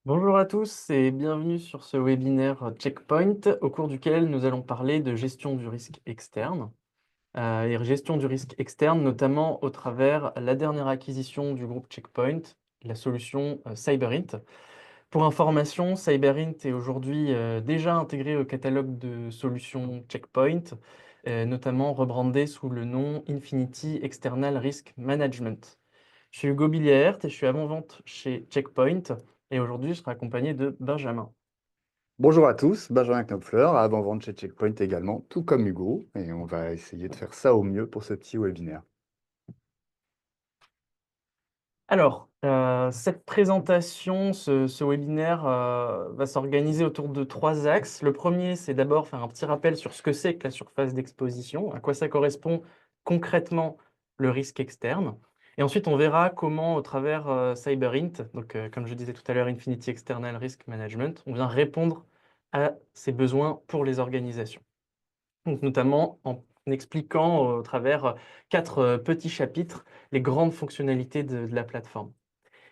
Bonjour à tous et bienvenue sur ce webinaire Checkpoint au cours duquel nous allons parler de gestion du risque externe et gestion du risque externe notamment au travers la dernière acquisition du groupe Checkpoint, la solution Cyberint. Pour information, Cyberint est aujourd'hui déjà intégré au catalogue de solutions Checkpoint, notamment rebrandé sous le nom Infinity External Risk Management. Je suis Hugo Billière et je suis avant-vente chez Checkpoint et aujourd'hui je serai accompagné de Benjamin. Bonjour à tous, Benjamin Knopfler, avant-vente chez Checkpoint également, tout comme Hugo, et on va essayer de faire ça au mieux pour ce petit webinaire. Alors, cette présentation, ce webinaire va s'organiser autour de trois axes. Le premier, c'est d'abord faire un petit rappel sur ce que c'est que la surface d'exposition, à quoi ça correspond concrètement le risque externe. Et ensuite, on verra comment, au travers Cyberint, donc comme je disais tout à l'heure, Infinity External Risk Management, on vient répondre à ces besoins pour les organisations. Donc, notamment en expliquant au travers quatre petits chapitres les grandes fonctionnalités de la plateforme.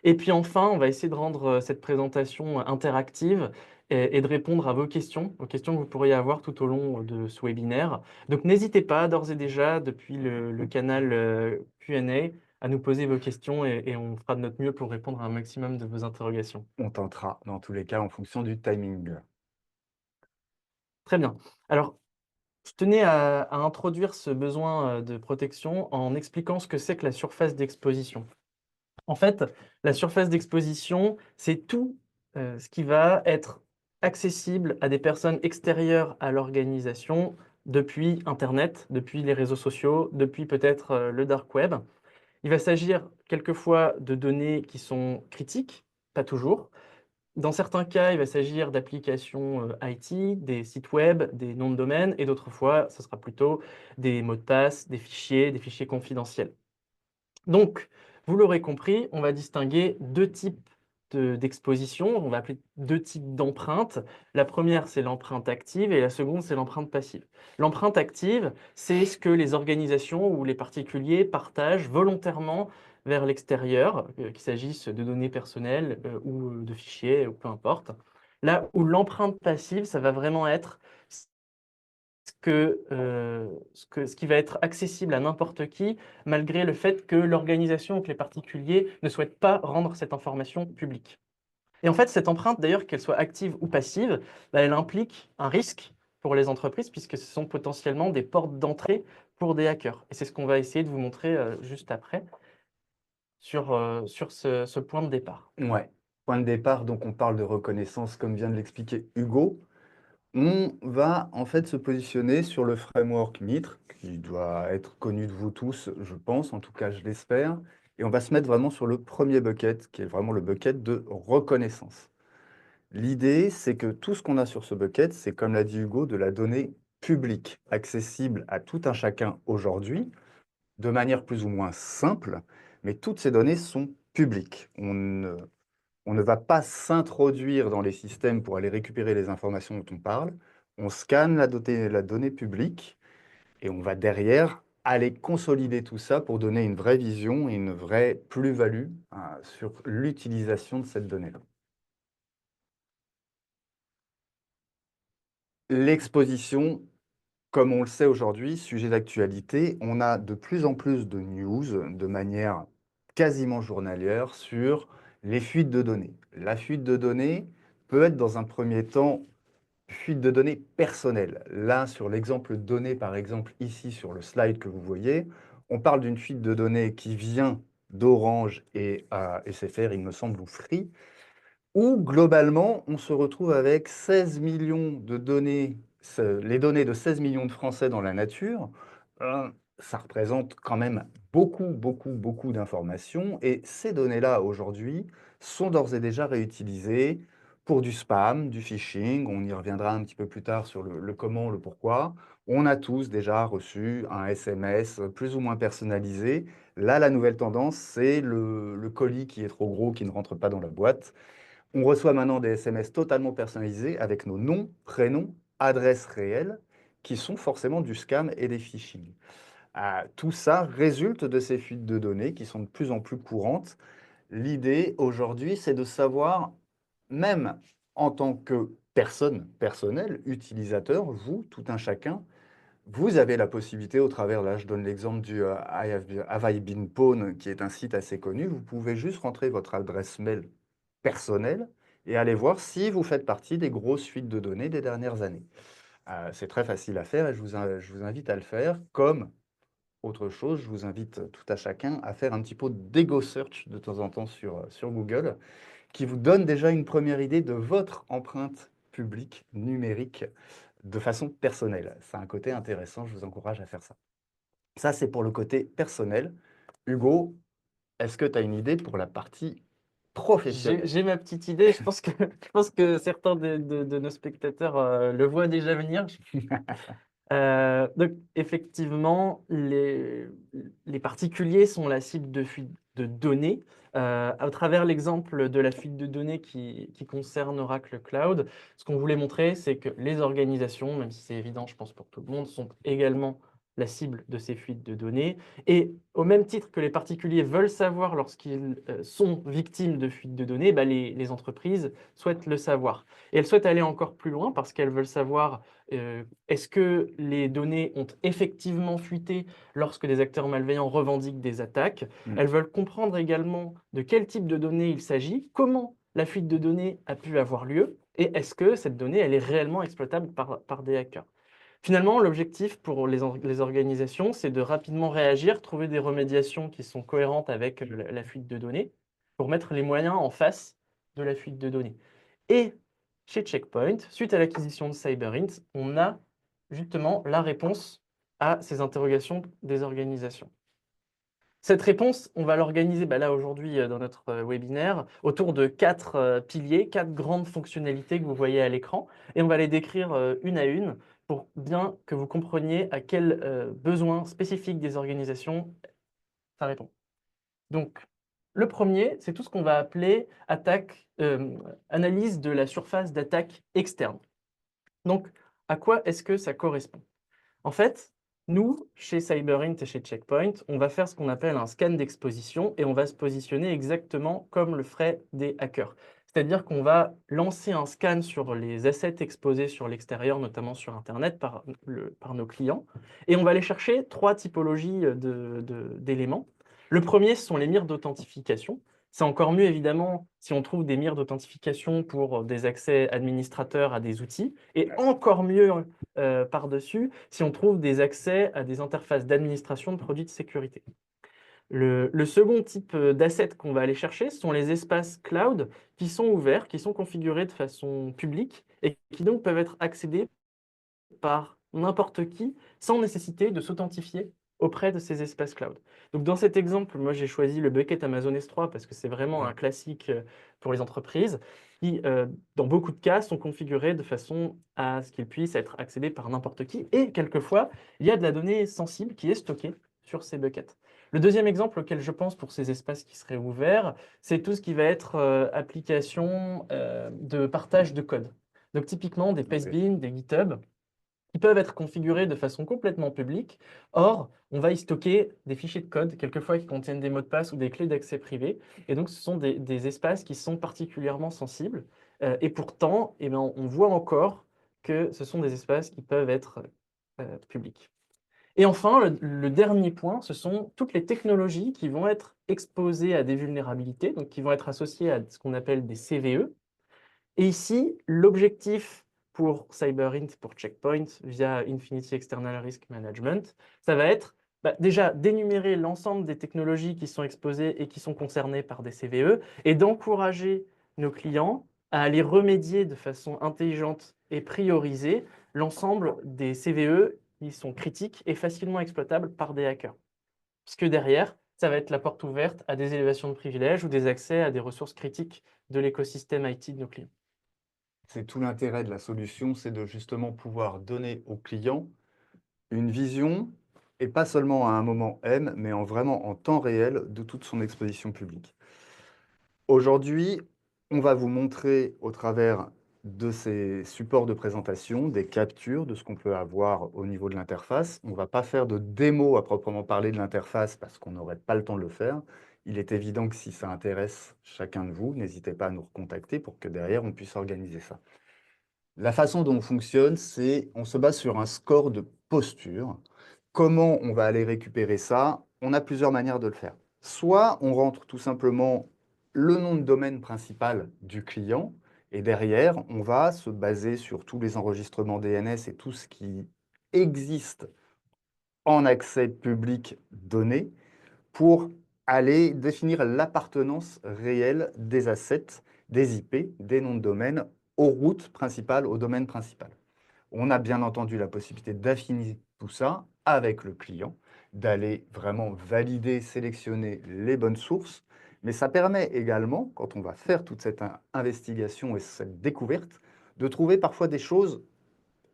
Et puis enfin, on va essayer de rendre cette présentation interactive et de répondre à vos questions, aux questions que vous pourriez avoir tout au long de ce webinaire. Donc n'hésitez pas d'ores et déjà, depuis le canal Q&A, à nous poser vos questions et on fera de notre mieux pour répondre à un maximum de vos interrogations. On tentera dans tous les cas en fonction du timing. Très bien. Alors, je tenais à introduire ce besoin de protection en expliquant ce que c'est que la surface d'exposition. En fait, la surface d'exposition, c'est tout ce qui va être accessible à des personnes extérieures à l'organisation depuis Internet, depuis les réseaux sociaux, depuis peut-être le dark web. Il va s'agir quelquefois de données qui sont critiques, pas toujours. Dans certains cas, il va s'agir d'applications IT, des sites web, des noms de domaine, et d'autres fois, ce sera plutôt des mots de passe, des fichiers confidentiels. Donc, vous l'aurez compris, on va distinguer deux types d'exposition, on va appeler deux types d'empreintes. La première, c'est l'empreinte active et la seconde, c'est l'empreinte passive. L'empreinte active, c'est ce que les organisations ou les particuliers partagent volontairement vers l'extérieur, qu'il s'agisse de données personnelles ou de fichiers, ou peu importe. Là où l'empreinte passive, ça va vraiment être ce qui va être accessible à n'importe qui, malgré le fait que l'organisation ou que les particuliers ne souhaitent pas rendre cette information publique. Et en fait, cette empreinte, d'ailleurs, qu'elle soit active ou passive, bah, elle implique un risque pour les entreprises, puisque ce sont potentiellement des portes d'entrée pour des hackers. Et c'est ce qu'on va essayer de vous montrer juste après sur ce point de départ. Ouais, point de départ, donc on parle de reconnaissance comme vient de l'expliquer Hugo. On va en fait se positionner sur le framework MITRE, qui doit être connu de vous tous, je pense, en tout cas je l'espère, et on va se mettre vraiment sur le premier bucket, qui est vraiment le bucket de reconnaissance. L'idée, c'est que tout ce qu'on a sur ce bucket, c'est, comme l'a dit Hugo, de la donnée publique, accessible à tout un chacun aujourd'hui, de manière plus ou moins simple, mais toutes ces données sont publiques. On ne va pas s'introduire dans les systèmes pour aller récupérer les informations dont on parle. On scanne la donnée publique et on va derrière aller consolider tout ça pour donner une vraie vision et une vraie plus-value sur l'utilisation de cette donnée-là. L'exposition, comme on le sait aujourd'hui, sujet d'actualité, on a de plus en plus de news de manière quasiment journalière sur les fuites de données. La fuite de données peut être dans un premier temps fuite de données personnelles. Là, sur l'exemple donné, par exemple, ici sur le slide que vous voyez, on parle d'une fuite de données qui vient d'Orange et SFR, il me semble, ou Free, où globalement, on se retrouve avec 16 millions de données, les données de 16 millions de Français dans la nature. Ça représente quand même beaucoup, beaucoup, beaucoup d'informations. Et ces données-là, aujourd'hui, sont d'ores et déjà réutilisées pour du spam, du phishing. On y reviendra un petit peu plus tard sur le comment, le pourquoi. On a tous déjà reçu un SMS plus ou moins personnalisé. Là, la nouvelle tendance, c'est le colis qui est trop gros, qui ne rentre pas dans la boîte. On reçoit maintenant des SMS totalement personnalisés avec nos noms, prénoms, adresses réelles, qui sont forcément du scam et des phishing. Tout ça résulte de ces fuites de données qui sont de plus en plus courantes. L'idée aujourd'hui, c'est de savoir même en tant que personne personnelle, utilisateur, vous, tout un chacun, vous avez la possibilité, au travers, là, je donne l'exemple du Have I Been Pwned, qui est un site assez connu, vous pouvez juste rentrer votre adresse mail personnelle et aller voir si vous faites partie des grosses fuites de données des dernières années. C'est très facile à faire et je vous invite à le faire. Comme autre chose, je vous invite tout à chacun à faire un petit peu d'ego search de temps en temps sur Google, qui vous donne déjà une première idée de votre empreinte publique numérique de façon personnelle. C'est un côté intéressant, je vous encourage à faire ça. Ça, c'est pour le côté personnel. Hugo, est-ce que tu as une idée pour la partie professionnelle? J'ai ma petite idée. Je pense que certains de nos spectateurs le voient déjà venir. Donc, effectivement, les particuliers sont la cible de fuite de données. À travers l'exemple de la fuite de données qui concerne Oracle Cloud, ce qu'on voulait montrer, c'est que les organisations, même si c'est évident, je pense, pour tout le monde, sont également la cible de ces fuites de données. Et au même titre que les particuliers veulent savoir lorsqu'ils sont victimes de fuites de données, bah, les entreprises souhaitent le savoir. Et elles souhaitent aller encore plus loin parce qu'elles veulent savoir est-ce que les données ont effectivement fuité lorsque des acteurs malveillants revendiquent des attaques? Mm. Elles veulent comprendre également de quel type de données il s'agit, comment la fuite de données a pu avoir lieu, et est-ce que cette donnée elle est réellement exploitable par des hackers? Finalement, l'objectif pour les organisations, c'est de rapidement réagir, trouver des remédiations qui sont cohérentes avec la fuite de données, pour mettre les moyens en face de la fuite de données. Et chez Checkpoint, suite à l'acquisition de Cyberint, on a justement la réponse à ces interrogations des organisations. Cette réponse, on va l'organiser là aujourd'hui dans notre webinaire autour de 4 piliers, 4 grandes fonctionnalités que vous voyez à l'écran, et on va les décrire une à une pour bien que vous compreniez à quels besoins spécifiques des organisations ça répond. Donc, le premier, c'est tout ce qu'on va appeler analyse de la surface d'attaque externe. Donc, à quoi est-ce que ça correspond? En fait, nous, chez Cyberint et chez Checkpoint, on va faire ce qu'on appelle un scan d'exposition et on va se positionner exactement comme le feraient des hackers. C'est-à-dire qu'on va lancer un scan sur les assets exposés sur l'extérieur, notamment sur Internet, par nos clients, et on va aller chercher 3 typologies d'éléments. Le premier, ce sont les mires d'authentification. C'est encore mieux, évidemment, si on trouve des mires d'authentification pour des accès administrateurs à des outils, et encore mieux par-dessus si on trouve des accès à des interfaces d'administration de produits de sécurité. Le second type d'assets qu'on va aller chercher sont les espaces cloud qui sont ouverts, qui sont configurés de façon publique et qui donc peuvent être accédés par n'importe qui sans nécessité de s'authentifier auprès de ces espaces cloud. Donc dans cet exemple, moi j'ai choisi le bucket Amazon S3 parce que c'est vraiment un classique pour les entreprises qui, dans beaucoup de cas, sont configurés de façon à ce qu'ils puissent être accédés par n'importe qui. Et quelquefois, il y a de la donnée sensible qui est stockée sur ces buckets. Le deuxième exemple auquel je pense pour ces espaces qui seraient ouverts, c'est tout ce qui va être application de partage de code. Donc typiquement des Oui. Pastebin, des GitHub, qui peuvent être configurés de façon complètement publique. Or, on va y stocker des fichiers de code, quelquefois qui contiennent des mots de passe ou des clés d'accès privés. Et donc, ce sont des espaces qui sont particulièrement sensibles. Et pourtant, eh bien, on voit encore que ce sont des espaces qui peuvent être publics. Et enfin, le dernier point, ce sont toutes les technologies qui vont être exposées à des vulnérabilités, donc qui vont être associées à ce qu'on appelle des CVE. Et ici, l'objectif pour Cyberint, pour Checkpoint, via Infinity External Risk Management, ça va être déjà d'énumérer l'ensemble des technologies qui sont exposées et qui sont concernées par des CVE et d'encourager nos clients à aller remédier de façon intelligente et priorisée l'ensemble des CVE qui sont critiques et facilement exploitables par des hackers. Puisque derrière, ça va être la porte ouverte à des élévations de privilèges ou des accès à des ressources critiques de l'écosystème IT de nos clients. C'est tout l'intérêt de la solution, c'est de justement pouvoir donner aux clients une vision, et pas seulement à un moment M, mais vraiment en temps réel de toute son exposition publique. Aujourd'hui, on va vous montrer au travers de ces supports de présentation des captures de ce qu'on peut avoir au niveau de l'interface. On ne va pas faire de démo à proprement parler de l'interface parce qu'on n'aurait pas le temps de le faire. Il est évident que si ça intéresse chacun de vous, n'hésitez pas à nous recontacter pour que derrière, on puisse organiser ça. La façon dont on fonctionne, c'est on se base sur un score de posture. Comment on va aller récupérer ça? On a plusieurs manières de le faire. Soit on rentre tout simplement le nom de domaine principal du client, et derrière, on va se baser sur tous les enregistrements DNS et tout ce qui existe en accès public donné pour aller définir l'appartenance réelle des assets, des IP, des noms de domaine aux routes principales, au domaine principal. On a bien entendu la possibilité d'affiner tout ça avec le client, d'aller vraiment valider, sélectionner les bonnes sources, mais ça permet également, quand on va faire toute cette investigation et cette découverte, de trouver parfois des choses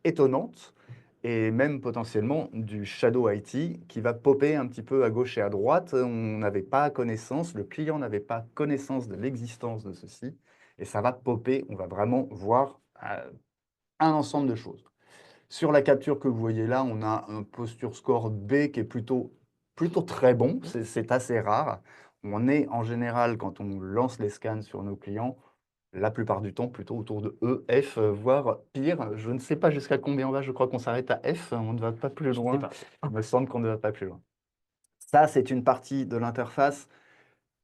étonnantes et même potentiellement du shadow IT qui va popper un petit peu à gauche et à droite. On n'avait pas connaissance, le client n'avait pas connaissance de l'existence de ceci, et ça va popper, on va vraiment voir un ensemble de choses. Sur la capture que vous voyez là, on a un posture score B qui est plutôt très bon, c'est assez rare. On est en général, quand on lance les scans sur nos clients, la plupart du temps plutôt autour de E, F, voire pire. Je ne sais pas jusqu'à combien on va, je crois qu'on s'arrête à F, on ne va pas plus Je sais loin. pas. Il me semble qu'on ne va pas plus loin. Ça, c'est une partie de l'interface.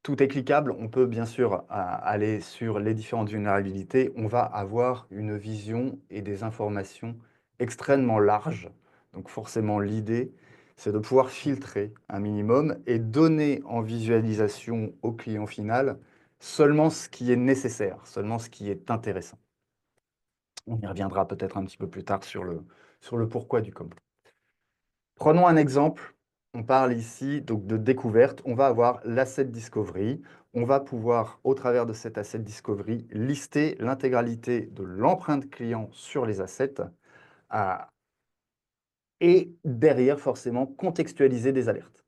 Tout est cliquable. On peut bien sûr aller sur les différentes vulnérabilités. On va avoir une vision et des informations extrêmement larges. Donc forcément, l'idée, c'est de pouvoir filtrer un minimum et donner en visualisation au client final seulement ce qui est nécessaire, seulement ce qui est intéressant. On y reviendra peut-être un petit peu plus tard sur le pourquoi du comment. Prenons un exemple. On parle ici donc de découverte. On va avoir l'asset discovery. On va pouvoir, au travers de cet asset discovery, lister l'intégralité de l'empreinte client sur les assets et derrière, forcément, contextualiser des alertes.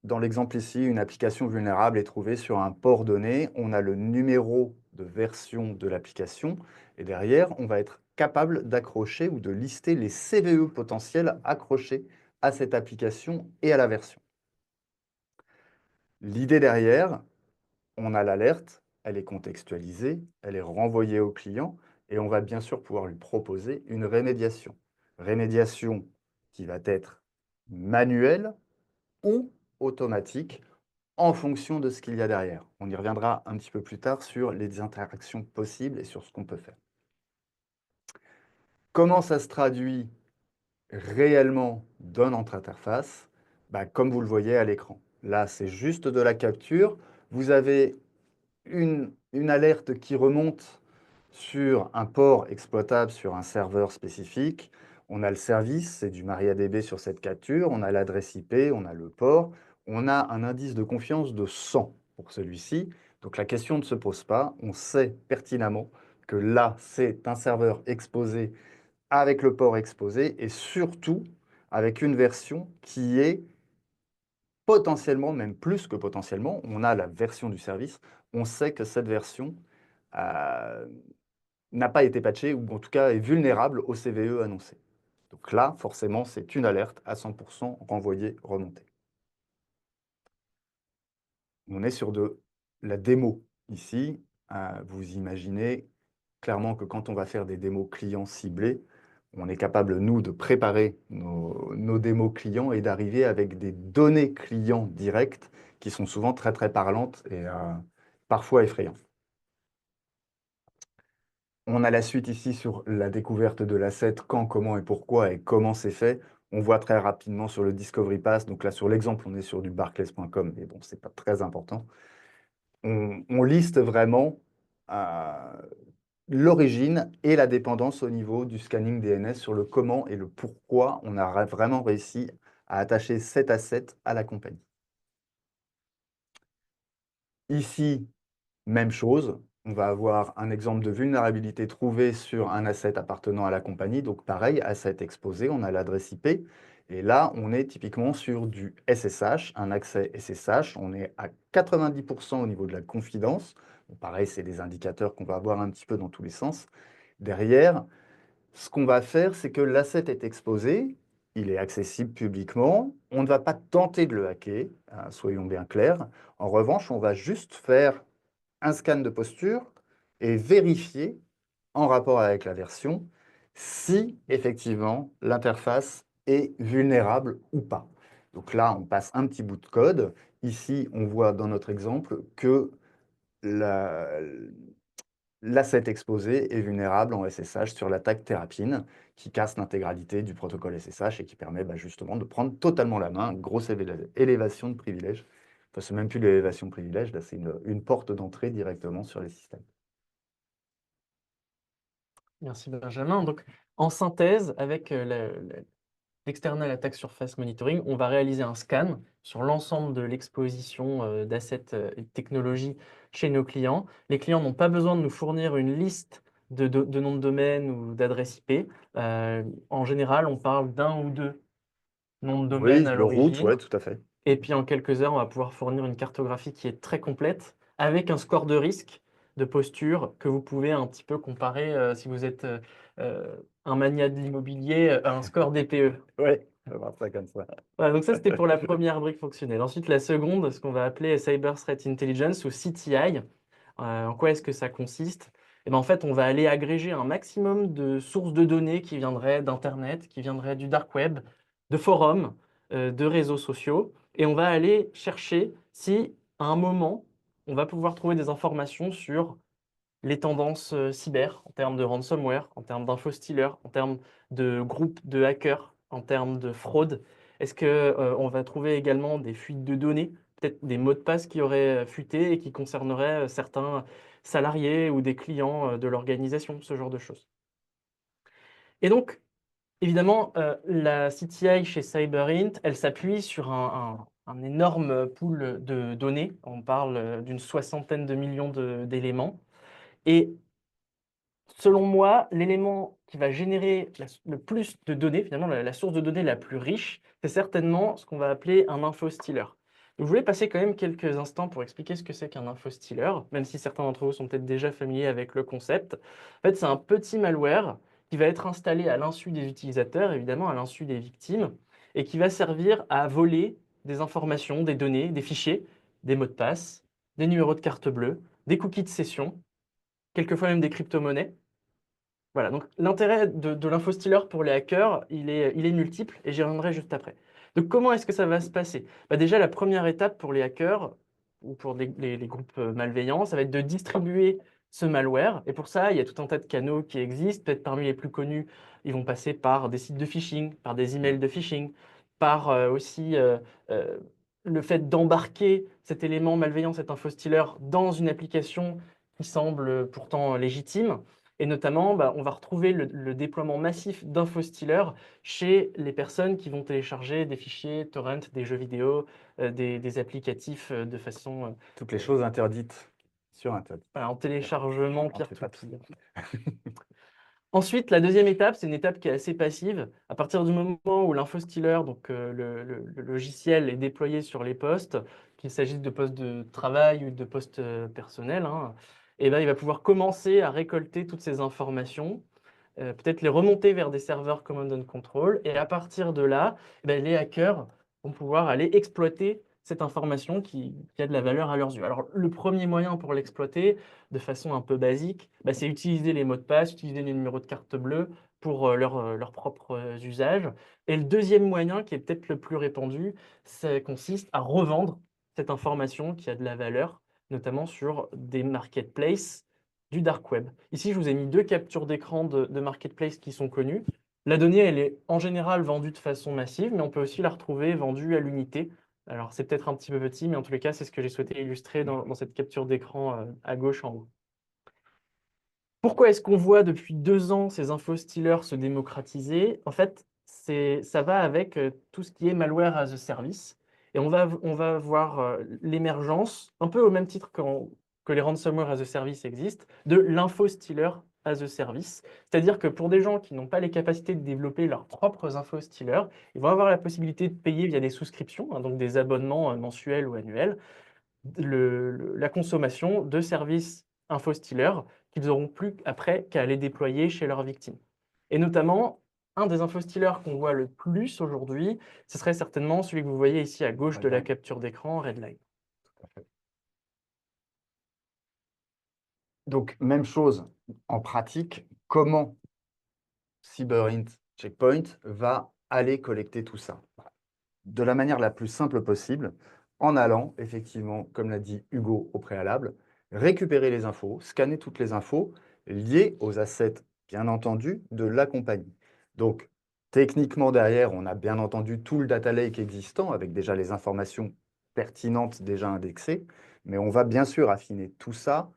Dans l'exemple ici, une application vulnérable est trouvée sur un port donné. On a le numéro de version de l'application et derrière, on va être capable d'accrocher ou de lister les CVE potentiels accrochés à cette application et à la version. L'idée derrière, on a l'alerte, elle est contextualisée, elle est renvoyée au client et on va bien sûr pouvoir lui proposer une rémédiation. Rémédiation qui va être manuelle ou automatique en fonction de ce qu'il y a derrière. On y reviendra un petit peu plus tard sur les interactions possibles et sur ce qu'on peut faire. Comment ça se traduit réellement dans notre interface? Comme vous le voyez à l'écran. Là, c'est juste de la capture. Vous avez une alerte qui remonte sur un port exploitable sur un serveur spécifique. On a le service, c'est du MariaDB sur cette capture. On a l'adresse IP, on a le port. On a un indice de confiance de 100 pour celui-ci. Donc la question ne se pose pas. On sait pertinemment que là, c'est un serveur exposé avec le port exposé et surtout avec une version qui est potentiellement, même plus que potentiellement, on a la version du service, on sait que cette version n'a pas été patchée ou en tout cas est vulnérable au CVE annoncé. Donc là, forcément, c'est une alerte à 100% renvoyée, remontée. On est sur de la démo ici. Vous imaginez clairement que quand on va faire des démos clients ciblés, on est capable, nous, de préparer nos démos clients et d'arriver avec des données clients directes qui sont souvent très, très parlantes et parfois effrayantes. On a la suite ici sur la découverte de l'asset, quand, comment et pourquoi et comment c'est fait. On voit très rapidement sur le Discovery Pass. Donc là, sur l'exemple, on est sur du Barclays.com, mais bon, ce n'est pas très important. On liste vraiment l'origine et la dépendance au niveau du scanning DNS sur le comment et le pourquoi on a vraiment réussi à attacher cet asset à la compagnie. Ici, même chose, on va avoir un exemple de vulnérabilité trouvée sur un asset appartenant à la compagnie. Donc pareil, asset exposé, on a l'adresse IP. Et là, on est typiquement sur du SSH, un accès SSH. On est à 90% au niveau de la confidence. Bon, pareil, c'est des indicateurs qu'on va avoir un petit peu dans tous les sens. Derrière, ce qu'on va faire, c'est que l'asset est exposé. il est accessible publiquement. On ne va pas tenter de le hacker, hein, soyons bien clairs. En revanche, on va juste faire un scan de posture et vérifier, en rapport avec la version, si effectivement l'interface est vulnérable ou pas. Donc là, on passe un petit bout de code. Ici, on voit dans notre exemple que l'asset exposé est vulnérable en SSH sur l'attaque Terrapin, qui casse l'intégralité du protocole SSH et qui permet justement de prendre totalement la main, grosse élévation de privilèges. Enfin, c'est même plus l'élévation de privilèges, là c'est une porte d'entrée directement sur les systèmes. Merci Benjamin. Donc, en synthèse, avec l'External Attack Surface Monitoring, on va réaliser un scan sur l'ensemble de l'exposition d'assets et de technologies chez nos clients. Les clients n'ont pas besoin de nous fournir une liste de noms de domaine ou d'adresses IP. En général, on parle d'un ou deux noms de domaine Oui, à le root, l'origine. ouais, tout à fait. Et puis en quelques heures, on va pouvoir fournir une cartographie qui est très complète avec un score de risque de posture que vous pouvez un petit peu comparer si vous êtes un magnat de l'immobilier à un score DPE. Ouais, on va voir ça comme ça. Voilà, donc ça, c'était pour la première brique fonctionnelle. Ensuite, la seconde, ce qu'on va appeler Cyber Threat Intelligence ou CTI. En quoi est-ce que ça consiste? Eh ben, en fait, on va aller agréger un maximum de sources de données qui viendraient d'Internet, qui viendraient du dark web, de forums, de réseaux sociaux, et on va aller chercher si, à un moment, on va pouvoir trouver des informations sur les tendances cyber, en termes de ransomware, en termes d'infostealers, en termes de groupes de hackers, en termes de fraude. Est-ce que, on va trouver également des fuites de données, peut-être des mots de passe qui auraient fuité et qui concerneraient certains salariés ou des clients de l'organisation, ce genre de choses. Et donc, évidemment, la CTI chez CyberInt, elle s'appuie sur un énorme pool de données. On parle d'une soixantaine de millions d'éléments. Et selon moi, l'élément qui va générer le plus de données, finalement la source de données la plus riche, c'est certainement ce qu'on va appeler un infostealer. Donc, je voulais passer quand même quelques instants pour expliquer ce que c'est qu'un infostealer, même si certains d'entre vous sont peut-être déjà familiers avec le concept. En fait, c'est un petit malware qui va être installé à l'insu des utilisateurs, évidemment à l'insu des victimes, et qui va servir à voler des informations, des données, des fichiers, des mots de passe, des numéros de carte bleue, des cookies de session, quelquefois même des crypto-monnaies. Voilà, donc l'intérêt de l'infostealer pour les hackers, il est multiple et j'y reviendrai juste après. Donc comment est-ce que ça va se passer? Bah déjà, la première étape pour les hackers ou pour les groupes malveillants, ça va être de distribuer ce malware. Et pour ça, il y a tout un tas de canaux qui existent. Peut-être parmi les plus connus, ils vont passer par des sites de phishing, par des emails de phishing, par aussi euh, le fait d'embarquer cet élément malveillant, cet infostealer, dans une application qui semble pourtant légitime. Et notamment, bah, on va retrouver le déploiement massif d'infostealers chez les personnes qui vont télécharger des fichiers torrent, des jeux vidéo, des applicatifs de façon Toutes les choses interdites sur Internet. voilà, en téléchargement On ne pire fait to pas pire. Ensuite, la deuxième étape, c'est une étape qui est assez passive. À partir du moment où l'infostealer, donc le logiciel, est déployé sur les postes, qu'il s'agisse de postes de travail ou de postes personnels, hein, et ben, il va pouvoir commencer à récolter toutes ces informations, peut-être les remonter vers des serveurs command and control, et à partir de là, eh ben, les hackers vont pouvoir aller exploiter cette information qui a de la valeur à leurs yeux. Alors, le premier moyen pour l'exploiter, de façon un peu basique, bah, c'est utiliser les mots de passe, utiliser les numéros de carte bleue pour leurs propres usages. Et le deuxième moyen, qui est peut-être le plus répandu, ça consiste à revendre cette information qui a de la valeur, notamment sur des marketplaces du dark web. Ici, je vous ai mis deux captures d'écran de marketplace qui sont connues. La donnée, elle est en général vendue de façon massive, mais on peut aussi la retrouver vendue à l'unité. Alors, c'est peut-être un petit peu petit, mais en tous les cas, c'est ce que j'ai souhaité illustrer dans cette capture d'écran à gauche en haut. Pourquoi est-ce qu'on voit depuis 2 ans ces infostealers se démocratiser? En fait, ça va avec tout ce qui est malware as a service. Et on va voir l'émergence, un peu au même titre que les ransomware as a service existent, de l'infostealer as a service. C'est-à-dire que pour des gens qui n'ont pas les capacités de développer leurs propres infostealers, ils vont avoir la possibilité de payer via des souscriptions, hein, donc des abonnements mensuels ou annuels, la consommation de services infostealers qu'ils n'auront plus après qu'à les déployer chez leurs victimes. Et notamment, un des infostealers qu'on voit le plus aujourd'hui, ce serait certainement celui que vous voyez ici à gauche de la Redline. capture d'écran, Redline. Tout à fait. Donc, même chose en pratique, comment CyberInt Checkpoint va aller collecter tout ça? De la manière la plus simple possible, en allant, effectivement, comme l'a dit Hugo au préalable, récupérer les infos, scanner toutes les infos liées aux assets, bien entendu, de la compagnie. Donc, techniquement, derrière, on a bien entendu tout le data lake existant, avec déjà les informations pertinentes déjà indexées, mais on va bien sûr affiner tout ça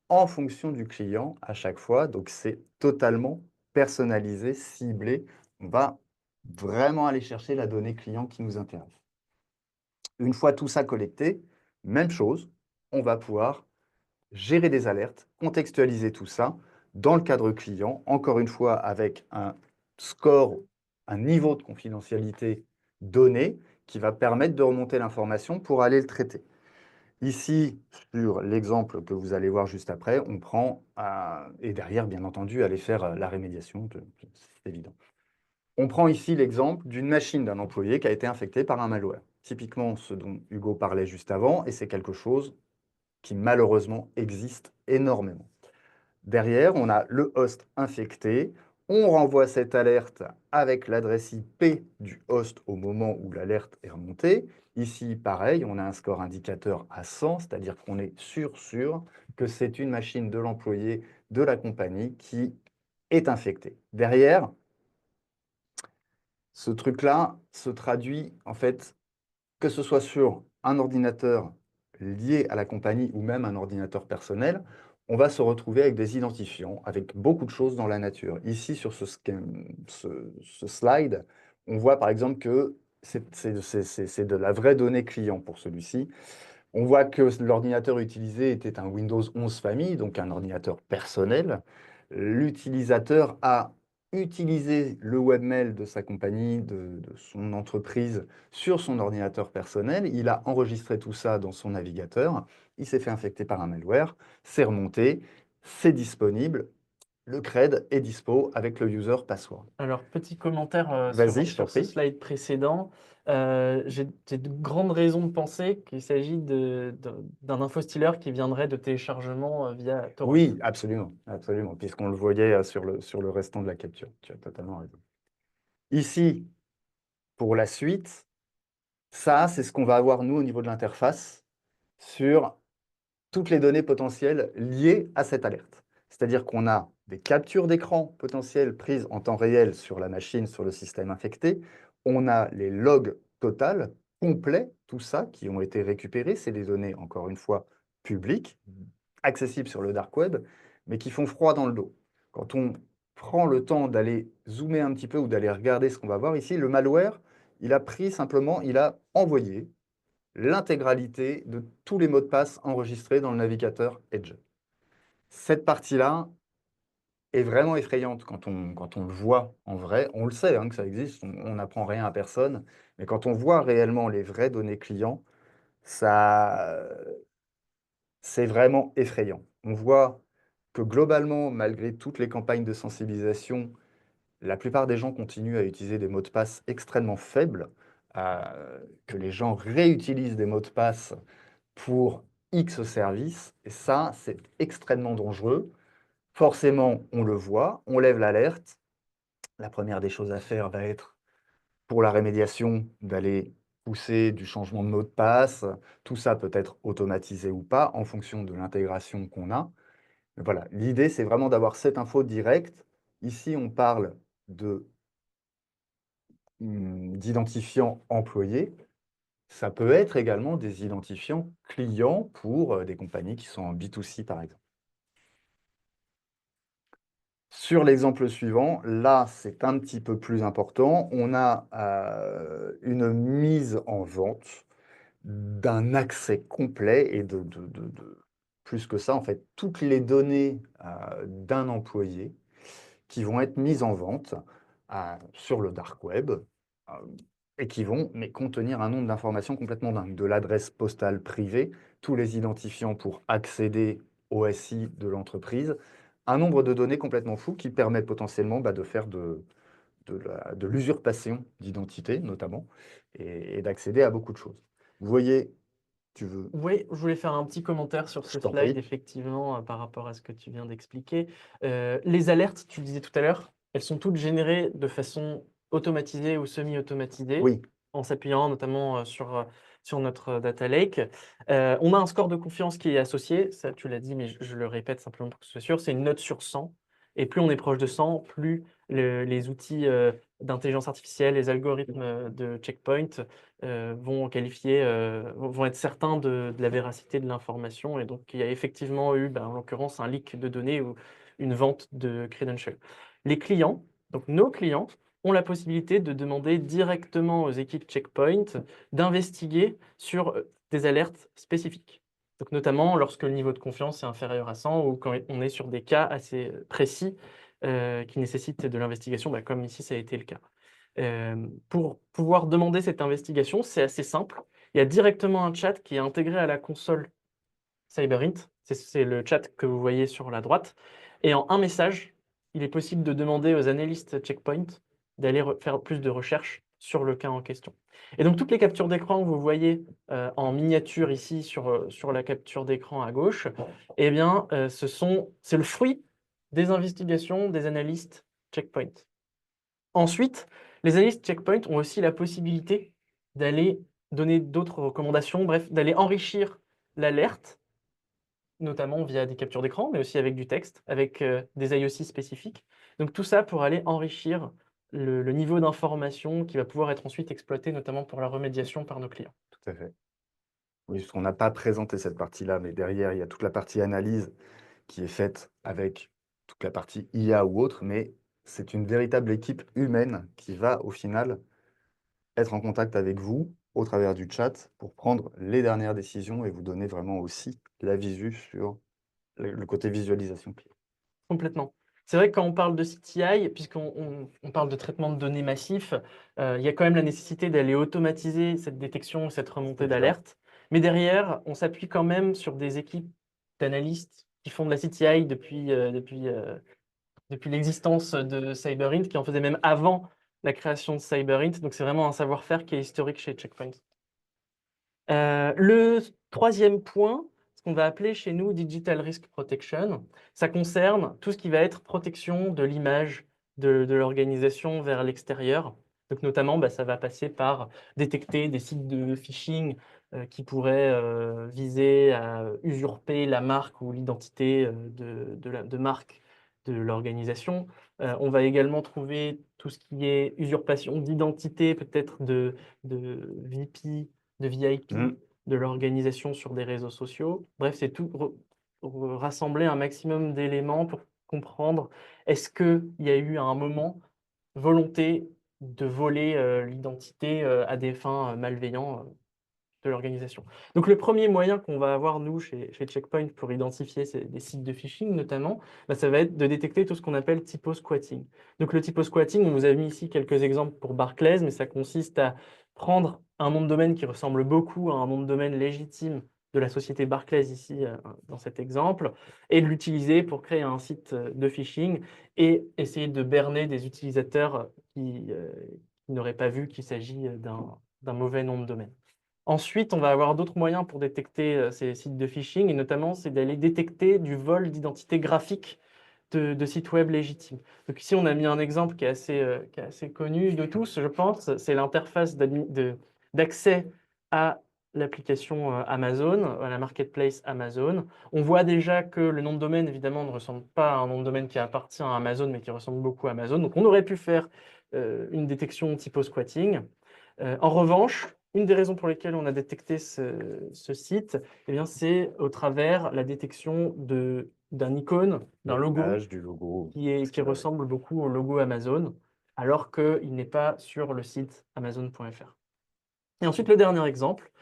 en fonction du client à chaque fois. Donc, c'est totalement personnalisé, ciblé. On va vraiment aller chercher la donnée client qui nous intéresse. Une fois tout ça collecté, même chose, on va pouvoir gérer des alertes, contextualiser tout ça dans le cadre client, encore une fois avec un score, un niveau de confidentialité donné qui va permettre de remonter l'information pour aller le traiter. Ici, sur l'exemple que vous allez voir juste après, on prend, et derrière, bien entendu, aller faire la rémédiation, c'est évident. On prend ici l'exemple d'une machine d'un employé qui a été infectée par un malware. Typiquement, ce dont Hugo parlait juste avant, et c'est quelque chose qui malheureusement existe énormément. Derrière, on a le host infecté. On renvoie cette alerte avec l'adresse IP du host au moment où l'alerte est remontée. Ici, pareil, on a un score indicateur à 100, c'est-à-dire qu'on est sûr que c'est une machine de l'employé de la compagnie qui est infectée. Derrière, ce truc-là se traduit, en fait, que ce soit sur un ordinateur lié à la compagnie ou même un ordinateur personnel, on va se retrouver avec des identifiants, avec beaucoup de choses dans la nature. Ici, sur ce slide, on voit par exemple que c'est de la vraie donnée client pour celui-ci. On voit que l'ordinateur utilisé était un Windows 11 famille, donc un ordinateur personnel. L'utilisateur a utilisé le webmail de sa compagnie, de son entreprise, sur son ordinateur personnel. Il a enregistré tout ça dans son navigateur. Il s'est fait infecter par un malware. C'est remonté. C'est disponible. Le CRED est dispo avec le user password. Alors, petit commentaire Vas-y, je t'en sur ce prie. slide précédent. J'ai de grandes raisons de penser qu'il s'agit d'un infostealer qui viendrait de téléchargement via torrent. Oui, absolument, absolument, puisqu'on le voyait sur le restant de la capture. Tu as totalement raison. Ici, pour la suite, ça, c'est ce qu'on va avoir, nous, au niveau de l'interface, sur toutes les données potentielles liées à cette alerte. C'est-à-dire qu'on a des captures d'écran potentielles prises en temps réel sur la machine, sur le système infecté. On a les logs totales, complets, tout ça, qui ont été récupérés. C'est des données, encore une fois, publiques, accessibles sur le dark web, mais qui font froid dans le dos. Quand on prend le temps d'aller zoomer un petit peu ou d'aller regarder ce qu'on va voir ici, le malware, il a pris simplement, il a envoyé l'intégralité de tous les mots de passe enregistrés dans le navigateur Edge. Cette partie-là est vraiment effrayante quand on le voit en vrai. On le sait hein, que ça existe, on n'apprend rien à personne, mais quand on voit réellement les vraies données clients, ça, c'est vraiment effrayant. On voit que globalement, malgré toutes les campagnes de sensibilisation, la plupart des gens continuent à utiliser des mots de passe extrêmement faibles, que les gens réutilisent des mots de passe pour X services, et ça, c'est extrêmement dangereux. Forcément, on le voit, on lève l'alerte. La première des choses à faire va être, pour la rémédiation, d'aller pousser du changement de mot de passe. Tout ça peut être automatisé ou pas, en fonction de l'intégration qu'on a. Mais voilà, l'idée, c'est vraiment d'avoir cette info directe. Ici, on parle d'identifiants employés. Ça peut être également des identifiants clients pour des compagnies qui sont en B2C, par exemple. Sur l'exemple suivant, là, c'est un petit peu plus important. On a une mise en vente d'un accès complet et plus que ça, en fait, toutes les données d'un employé qui vont être mises en vente sur le dark web euh, et qui vont contenir un nombre d'informations complètement dingue, de l'adresse postale privée, tous les identifiants pour accéder au SI de l'entreprise, un nombre de données complètement fou qui permet potentiellement de faire de l'usurpation d'identité, notamment, et d'accéder à beaucoup de choses. Vous voyez, tu veux, Oui, je voulais faire un petit commentaire sur je ce t'en slide, prie. effectivement, par rapport à ce que tu viens d'expliquer. Les alertes, tu le disais tout à l'heure, elles sont toutes générées de façon automatisée ou semi-automatisée, Oui, en s'appuyant notamment sur notre data lake. On a un score de confiance qui est associé, ça tu l'as dit, mais je le répète simplement pour que ce soit sûr, c'est une note sur 100. Et plus on est proche de 100, plus les outils d'intelligence artificielle, les algorithmes de checkpoint vont qualifier, vont être certains de la véracité de l'information. Et donc, il y a effectivement eu, en l'occurrence, un leak de données ou une vente de credentials. Les clients, donc nos clients, ont la possibilité de demander directement aux équipes Checkpoint d'investiguer sur des alertes spécifiques. Donc, notamment lorsque le niveau de confiance est inférieur à 100 ou quand on est sur des cas assez précis qui nécessitent de l'investigation, comme ici ça a été le cas. Pour pouvoir demander cette investigation, c'est assez simple. Il y a directement un chat qui est intégré à la console Cyberint. C'est le chat que vous voyez sur la droite. Et en un message, il est possible de demander aux analystes Checkpoint d'aller faire plus de recherches sur le cas en question. Et donc, toutes les captures d'écran que vous voyez en miniature ici sur la capture d'écran à gauche, eh bien, c'est le fruit des investigations des analystes Checkpoint. Ensuite, les analystes Checkpoint ont aussi la possibilité d'aller donner d'autres recommandations, bref, d'aller enrichir l'alerte, notamment via des captures d'écran, mais aussi avec du texte, avec des IOC spécifiques. Donc tout ça pour aller enrichir le niveau d'information qui va pouvoir être ensuite exploité, notamment pour la remédiation par nos clients. tout à fait. Oui, parce qu'on n'a pas présenté cette partie-là, mais derrière, il y a toute la partie analyse qui est faite avec toute la partie IA ou autre, mais c'est une véritable équipe humaine qui va, au final, être en contact avec vous au travers du chat pour prendre les dernières décisions et vous donner vraiment aussi la visu sur le côté visualisation client. Complètement. C'est vrai que quand on parle de CTI, puisqu'on on parle de traitement de données massif, il y a quand même la nécessité d'aller automatiser cette détection, cette remontée C'est clair. d'alerte. Mais derrière, on s'appuie quand même sur des équipes d'analystes qui font de la CTI depuis l'existence de Cyberint, qui en faisaient même avant la création de Cyberint. Donc c'est vraiment un savoir-faire qui est historique chez Checkpoint. Le troisième point, ce qu'on va appeler chez nous Digital Risk Protection, ça concerne tout ce qui va être protection de l'image de l'organisation vers l'extérieur. Donc notamment, ça va passer par détecter des sites de phishing qui pourraient viser à usurper la marque ou l'identité de marque de l'organisation. On va également trouver tout ce qui est usurpation d'identité, peut-être de VP, de VIP, Mmh. de l'organisation sur des réseaux sociaux. Bref, c'est tout rassembler un maximum d'éléments pour comprendre est-ce qu'il y a eu à un moment volonté de voler l'identité à des fins malveillantes de l'organisation. Donc le premier moyen qu'on va avoir, nous, chez Checkpoint, pour identifier des sites de phishing notamment, ça va être de détecter tout ce qu'on appelle typo-squatting. Donc le typo-squatting, on vous a mis ici quelques exemples pour Barclays, mais ça consiste à prendre un nom de domaine qui ressemble beaucoup à un nom de domaine légitime de la société Barclays ici, dans cet exemple, et de l'utiliser pour créer un site de phishing et essayer de berner des utilisateurs qui n'auraient pas vu qu'il s'agit d'un mauvais nom de domaine. Ensuite, on va avoir d'autres moyens pour détecter ces sites de phishing, et notamment, c'est d'aller détecter du vol d'identité graphique de sites web légitimes. Donc ici, on a mis un exemple qui est assez connu de tous, je pense, c'est l'interface d'accès à l'application Amazon, à la marketplace Amazon. On voit déjà que le nom de domaine, évidemment, ne ressemble pas à un nom de domaine qui appartient à Amazon, mais qui ressemble beaucoup à Amazon. Donc on aurait pu faire une détection typo squatting. En revanche, une des raisons pour lesquelles on a détecté ce site, eh bien, c'est au travers la détection d'un icône, De d'un logo l'image, du logo, ce qui qui va avec. ressemble beaucoup au logo Amazon, alors qu'il n'est pas sur le site amazon.fr. Et ensuite, le dernier exemple,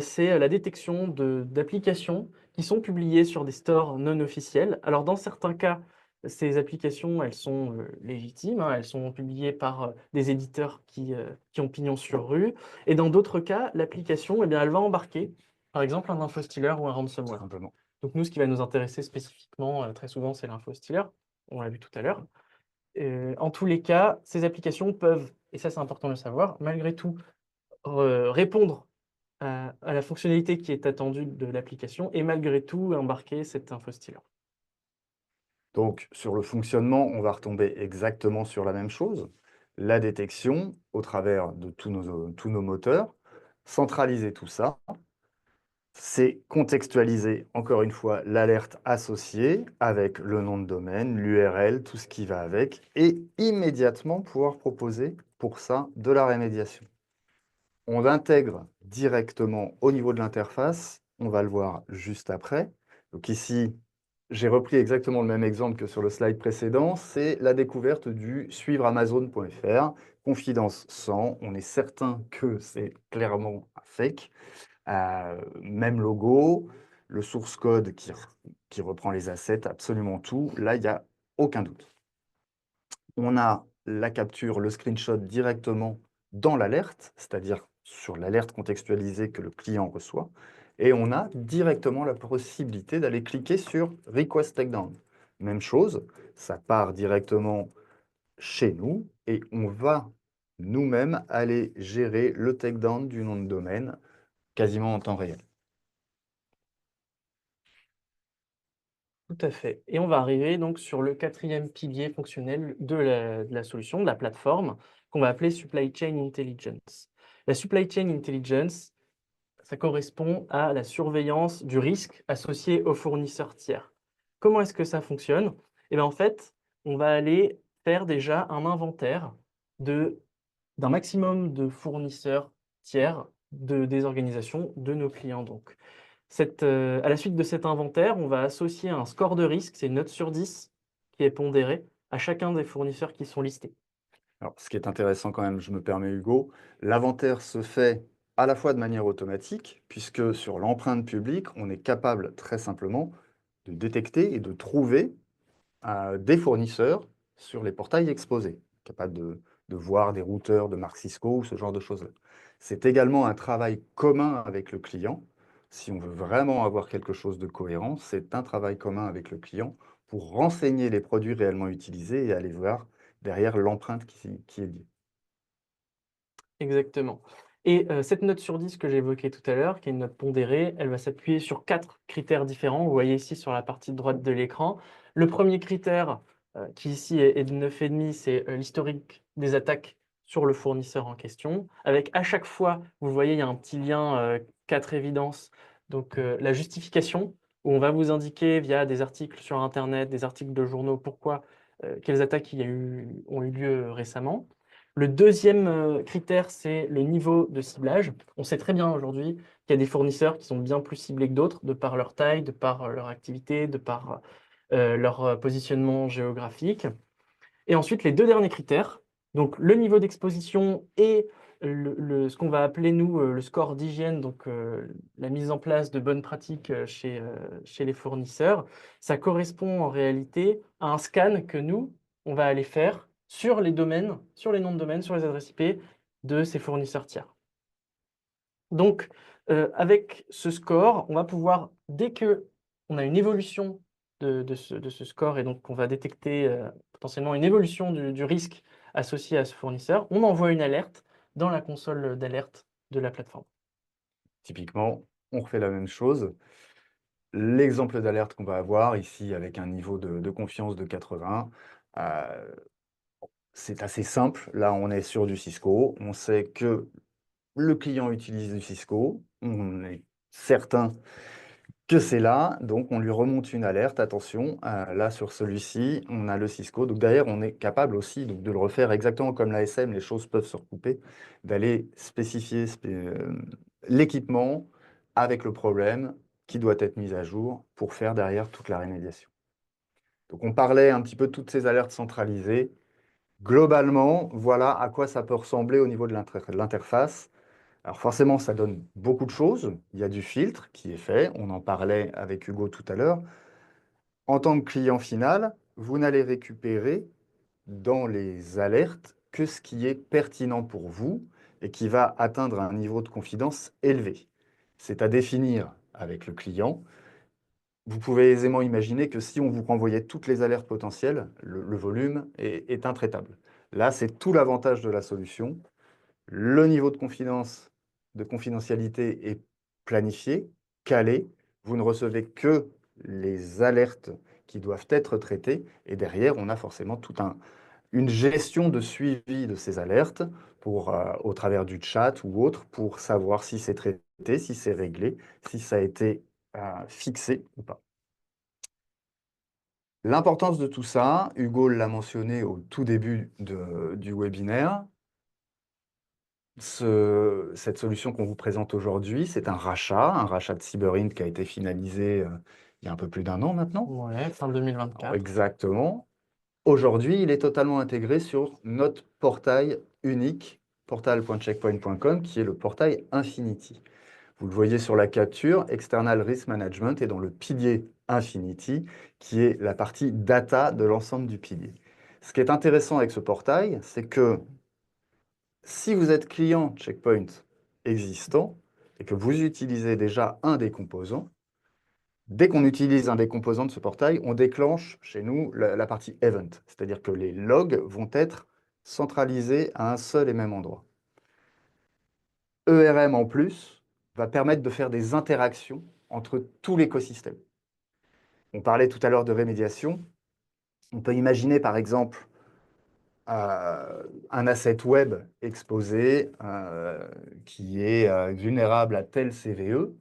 c'est la détection d'applications qui sont publiées sur des stores non officiels. Alors, dans certains cas, ces applications, elles sont légitimes, hein, elles sont publiées par des éditeurs qui ont pignon sur rue. Et dans d'autres cas, l'application, eh bien, elle va embarquer, par exemple, un infostealer ou un Tout ransomware. simplement. Donc, nous, ce qui va nous intéresser spécifiquement, très souvent, c'est l'infostealer. On l'a vu tout à l'heure. En tous les cas, ces applications peuvent, et ça c'est important de le savoir, malgré tout, répondre à la fonctionnalité qui est attendue de l'application et malgré tout embarquer cet infostyler. Donc, sur le fonctionnement, on va retomber exactement sur la même chose. La détection au travers de tous nos moteurs, centraliser tout ça, c'est contextualiser, encore une fois, l'alerte associée avec le nom de domaine, l'URL, tout ce qui va avec, et immédiatement pouvoir proposer pour ça de la rémédiation. On l'intègre directement au niveau de l'interface, on va le voir juste après. Donc ici, j'ai repris exactement le même exemple que sur le slide précédent, c'est la découverte du suivreamazon.fr, confidence 100, on est certain que c'est clairement un fake. Même logo, le source code qui reprend les assets, absolument tout. Là, il n'y a aucun doute. On a la capture, le screenshot directement dans l'alerte, c'est-à-dire sur l'alerte contextualisée que le client reçoit. Et on a directement la possibilité d'aller cliquer sur Request Takedown. Même chose, ça part directement chez nous et on va nous-mêmes aller gérer le takedown du nom de domaine quasiment en temps réel. Tout à fait. Et on va arriver donc sur le quatrième pilier fonctionnel de la solution, de la plateforme, qu'on va appeler Supply Chain Intelligence. La Supply Chain Intelligence, ça correspond à la surveillance du risque associé aux fournisseurs tiers. Comment est-ce que ça fonctionne? Eh bien, en fait, on va aller faire déjà un inventaire d'un maximum de fournisseurs tiers des organisations de nos clients. Donc, à la suite de cet inventaire, on va associer un score de risque, c'est une note sur 10 qui est pondérée à chacun des fournisseurs qui sont listés. Alors, ce qui est intéressant quand même, je me permets Hugo, l'inventaire se fait à la fois de manière automatique, puisque sur l'empreinte publique, on est capable très simplement de détecter et de trouver des fournisseurs sur les portails exposés, capable de voir des routeurs de marque Cisco ou ce genre de choses-là. C'est également un travail commun avec le client. Si on veut vraiment avoir quelque chose de cohérent, c'est un travail commun avec le client pour renseigner les produits réellement utilisés et aller voir derrière l'empreinte qui est liée. Exactement. Et cette note sur 10 que j'évoquais tout à l'heure, qui est une note pondérée, elle va s'appuyer sur 4 critères différents. Vous voyez ici sur la partie droite de l'écran. Le premier critère, qui ici est de 9,5, c'est l'historique des attaques sur le fournisseur en question. Avec à chaque fois, vous voyez, il y a un petit lien 4 évidences. Donc la justification, où on va vous indiquer via des articles sur Internet, des articles de journaux, quelles attaques ont eu lieu récemment. Le deuxième critère, c'est le niveau de ciblage. On sait très bien aujourd'hui qu'il y a des fournisseurs qui sont bien plus ciblés que d'autres, de par leur taille, de par leur activité, de par leur positionnement géographique. Et ensuite, les deux derniers critères, donc le niveau d'exposition et ce qu'on va appeler, nous, le score d'hygiène, donc la mise en place de bonnes pratiques chez les fournisseurs, ça correspond en réalité à un scan que nous, on va aller faire sur les domaines, sur les noms de domaines, sur les adresses IP de ces fournisseurs tiers. Donc, avec ce score, on va pouvoir, dès qu'on a une évolution de ce score et donc on va détecter potentiellement une évolution du risque associé à ce fournisseur, on envoie une alerte dans la console d'alerte de la plateforme. Typiquement, on refait la même chose. L'exemple d'alerte qu'on va avoir ici avec un niveau de confiance de 80, c'est assez simple. Là, on est sur du Cisco. On sait que le client utilise du Cisco. On est certain que c'est là. Donc, on lui remonte une alerte. Attention, là, sur celui-ci, on a le Cisco. Donc, derrière, on est capable aussi donc, de le refaire exactement comme l'ASM. Les choses peuvent se recouper, d'aller spécifier l'équipement avec le problème qui doit être mis à jour pour faire derrière toute la rémédiation. Donc, on parlait un petit peu de toutes ces alertes centralisées. Globalement, voilà à quoi ça peut ressembler au niveau de l'interface. Alors forcément, ça donne beaucoup de choses. Il y a du filtre qui est fait. On en parlait avec Hugo tout à l'heure. En tant que client final, vous n'allez récupérer dans les alertes que ce qui est pertinent pour vous et qui va atteindre un niveau de confidence élevé. C'est à définir avec le client. vous pouvez aisément imaginer que si on vous renvoyait toutes les alertes potentielles, le volume est intraitable. Là, c'est tout l'avantage de la solution. Le niveau de confidentialité est planifié, calé. Vous ne recevez que les alertes qui doivent être traitées. Et derrière, on a forcément une gestion de suivi de ces alertes au travers du chat ou autre pour savoir si c'est traité, si c'est réglé, si ça a été fixé ou pas. L'importance de tout ça, Hugo l'a mentionné au tout début du webinaire, cette solution qu'on vous présente aujourd'hui, c'est un rachat de Cyberint qui a été finalisé il y a un peu plus d'un an maintenant. Ouais, fin 2024. Exactement. Aujourd'hui, il est totalement intégré sur notre portail unique, portal.checkpoint.com, qui est le portail Infinity. Vous le voyez sur la capture, External Risk Management est dans le pilier Infinity, qui est la partie data de l'ensemble du pilier. Ce qui est intéressant avec ce portail, c'est que si vous êtes client Checkpoint existant et que vous utilisez déjà un des composants, dès qu'on utilise un des composants de ce portail, on déclenche chez nous la partie Event, c'est-à-dire que les logs vont être centralisés à un seul et même endroit. ERM en plus va permettre de faire des interactions entre tout l'écosystème. On parlait tout à l'heure de rémédiation. On peut imaginer par exemple un asset web exposé qui est vulnérable à tel CVE.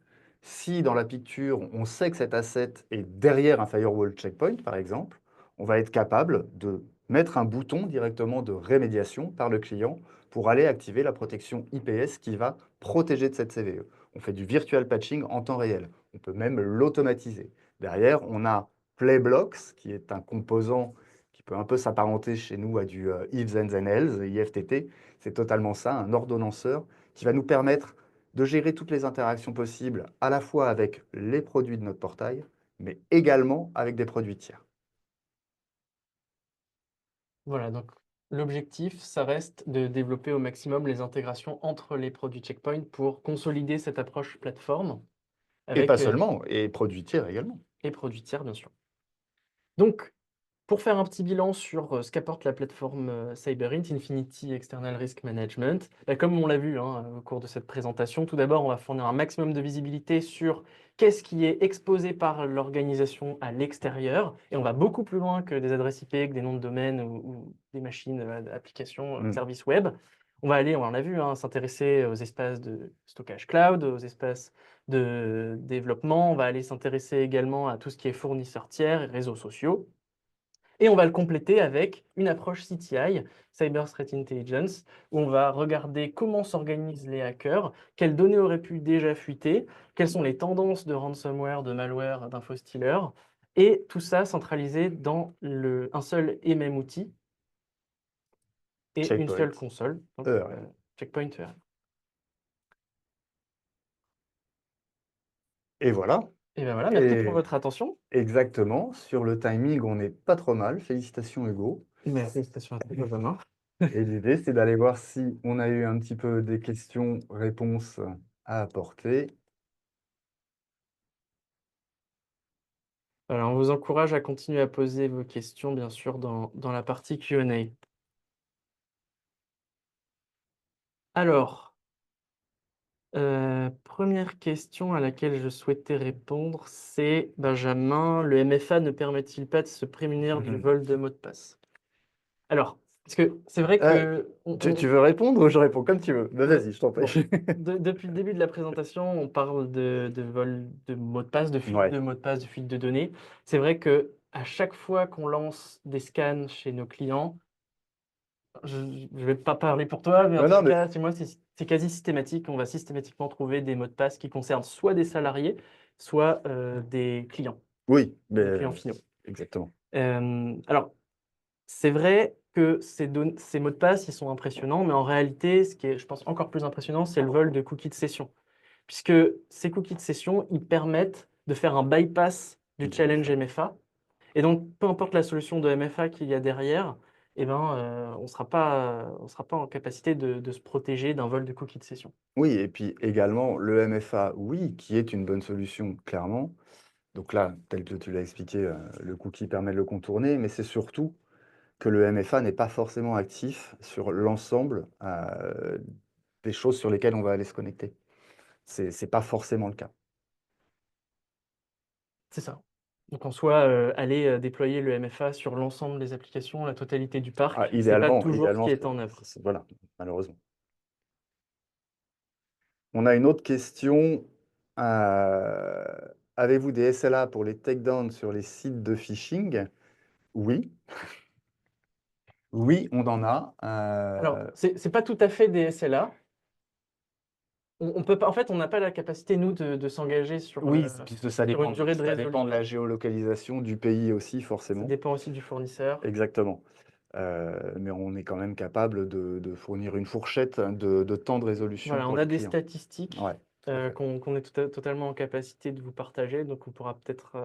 Si dans la picture, on sait que cet asset est derrière un firewall checkpoint, par exemple, on va être capable de mettre un bouton directement de rémédiation par le client pour aller activer la protection IPS qui va protéger de cette CVE. On fait du virtual patching en temps réel. On peut même l'automatiser. Derrière, on a Playblocks, qui est un composant qui peut un peu s'apparenter chez nous à du ifs and then else, IFTT. C'est totalement ça, un ordonnanceur qui va nous permettre de gérer toutes les interactions possibles, à la fois avec les produits de notre portail, mais également avec des produits tiers. Voilà, donc l'objectif, ça reste de développer au maximum les intégrations entre les produits Checkpoint pour consolider cette approche plateforme Et pas avec seulement, et produits tiers également. les produits tiers, bien sûr. Donc, pour faire un petit bilan sur ce qu'apporte la plateforme Cyberint, Infinity External Risk Management, bah, comme on l'a vu au cours de cette présentation, tout d'abord, on va fournir un maximum de visibilité sur qu'est-ce qui est exposé par l'organisation à l'extérieur, et on va beaucoup plus loin que des adresses IP, que des noms de domaine ou des machines, applications, services web. On va aller, on l'a vu, s'intéresser aux espaces de stockage cloud, aux espaces de développement. On va aller s'intéresser également à tout ce qui est fournisseurs tiers et réseaux sociaux. Et on va le compléter avec une approche CTI, Cyber Threat Intelligence, où on va regarder comment s'organisent les hackers, quelles données auraient pu déjà fuiter, quelles sont les tendances de ransomware, de malware, d'infostealer, et tout ça centralisé dans un seul et même outil et une Checkpoint, seule console, donc ERM. Checkpoint ERM. Et voilà. Et bien voilà, merci pour Et votre attention. exactement, sur le timing, on n'est pas trop mal. Félicitations Hugo. Merci, félicitations à toi, Benjamin. Et l'idée, c'est d'aller voir si on a eu un petit peu des questions-réponses à apporter. Alors, on vous encourage à continuer à poser vos questions, bien sûr, dans la partie Q&A. Alors, première question à laquelle je souhaitais répondre, c'est Benjamin, le MFA ne permet-il pas de se prémunir du vol de mot de passe? Alors, parce que c'est vrai que Tu veux répondre ou je réponds comme tu veux? Bah, vas-y, je t'en bon, prie. depuis le début de la présentation, on parle de vol de mot de passe, de fuite Ouais. de mot de passe, de fuite de données. C'est vrai que à chaque fois qu'on lance des scans chez nos clients, je ne vais pas parler pour toi, mais en Non, tout non, mais cas, moi, c'est quasi systématique. On va systématiquement trouver des mots de passe qui concernent soit des salariés, soit des oui, mais clients finaux. exactement. Alors, c'est vrai que ces mots de passe, ils sont impressionnants, mais en réalité, ce qui est, je pense, encore plus impressionnant, c'est le vol de cookies de session. Puisque ces cookies de session, ils permettent de faire un bypass du Du challenge MFA. MFA. Et donc, peu importe la solution de MFA qu'il y a derrière, eh ben, on ne sera pas en capacité de se protéger d'un vol de cookies de session. Oui, et puis également, le MFA, oui, qui est une bonne solution, clairement. Donc là, tel que tu l'as expliqué, le cookie permet de le contourner, mais c'est surtout que le MFA n'est pas forcément actif sur l'ensemble des choses sur lesquelles on va aller se connecter. C'est pas forcément le cas. C'est ça. Donc en soi, aller, déployer le MFA sur l'ensemble des applications, la totalité du Ah, parc, c'est pas idéalement, toujours ce idéalement, qui est en œuvre. voilà, malheureusement. On a une autre question. Euh, Avez-vous des SLA pour les takedowns sur les sites de phishing? Oui. Oui, on en a. Alors, c'est pas tout à fait des SLA. On peut pas, en fait, on n'a pas la capacité, nous, de s'engager Oui, puisque sur une durée de ça dépend de la résolution. géolocalisation du pays aussi, Ça forcément. dépend aussi du fournisseur. Exactement. Mais on est quand même capable de fournir une fourchette de temps de résolution Voilà, pour on a les des clients. statistiques Ouais, tout à fait. qu'on est totalement en capacité de vous partager, donc on pourra peut-être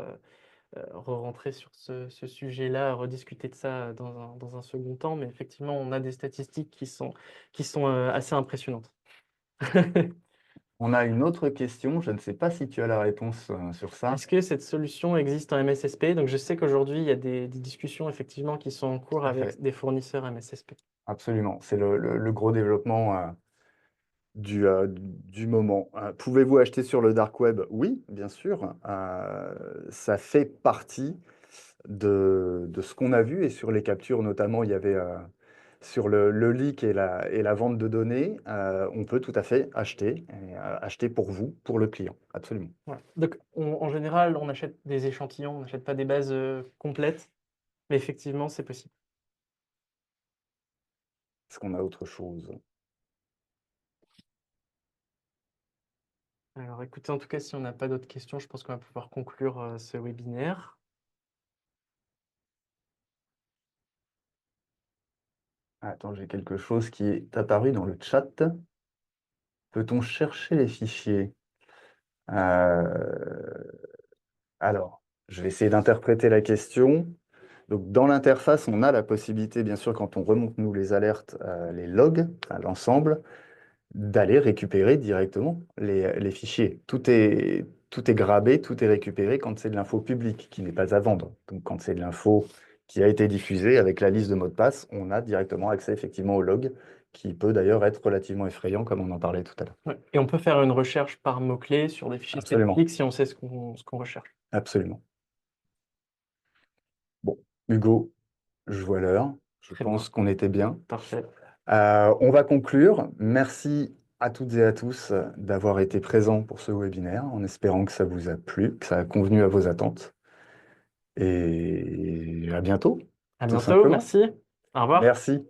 re-rentrer sur ce sujet-là, rediscuter de ça dans un second temps, mais effectivement, on a des statistiques qui sont assez impressionnantes. On a une autre question. Je ne sais pas si tu as la réponse sur ça. Est-ce que cette solution existe en MSSP? Donc, je sais qu'aujourd'hui, il y a des discussions effectivement qui sont en cours Tout à fait. avec des fournisseurs MSSP. Absolument. C'est le gros développement du moment. Pouvez-vous acheter sur le dark web? Oui, bien sûr. Ça fait partie de ce qu'on a vu et sur les captures, notamment, il y avait sur le leak et la vente de données, on peut tout à fait acheter, et, acheter pour vous, pour le client. Absolument. Voilà. Donc, en général, on achète des échantillons, on n'achète pas des bases complètes, mais effectivement, c'est possible. Est-ce qu'on a autre chose? Alors, écoutez, en tout cas, si on n'a pas d'autres questions, je pense qu'on va pouvoir conclure ce webinaire. Attends, j'ai quelque chose qui est apparu dans le chat. Peut-on chercher les fichiers? Euh, Alors, je vais essayer d'interpréter la question. Donc, dans l'interface, on a la possibilité, bien sûr, quand on remonte, nous, les alertes, les logs, enfin, l'ensemble, d'aller récupérer directement les fichiers. Tout est grabé, tout est récupéré quand c'est de l'info publique qui n'est pas à vendre. Donc, quand c'est de l'info qui a été diffusée avec la liste de mots de passe, on a directement accès effectivement au log, qui peut d'ailleurs être relativement effrayant, comme on en parlait tout à l'heure. Ouais. Et on peut faire une recherche par mots-clés sur des fichiers Absolument, spécifiques si on sait ce qu'on recherche. absolument. Bon, Hugo, je vois l'heure. Je Très bien, pense qu'on était bien. parfait. On va conclure. Merci à toutes et à tous d'avoir été présents pour ce webinaire, en espérant que ça vous a plu, que ça a convenu à vos attentes. Et à bientôt, À tout bientôt, simplement. merci. Au revoir. Merci.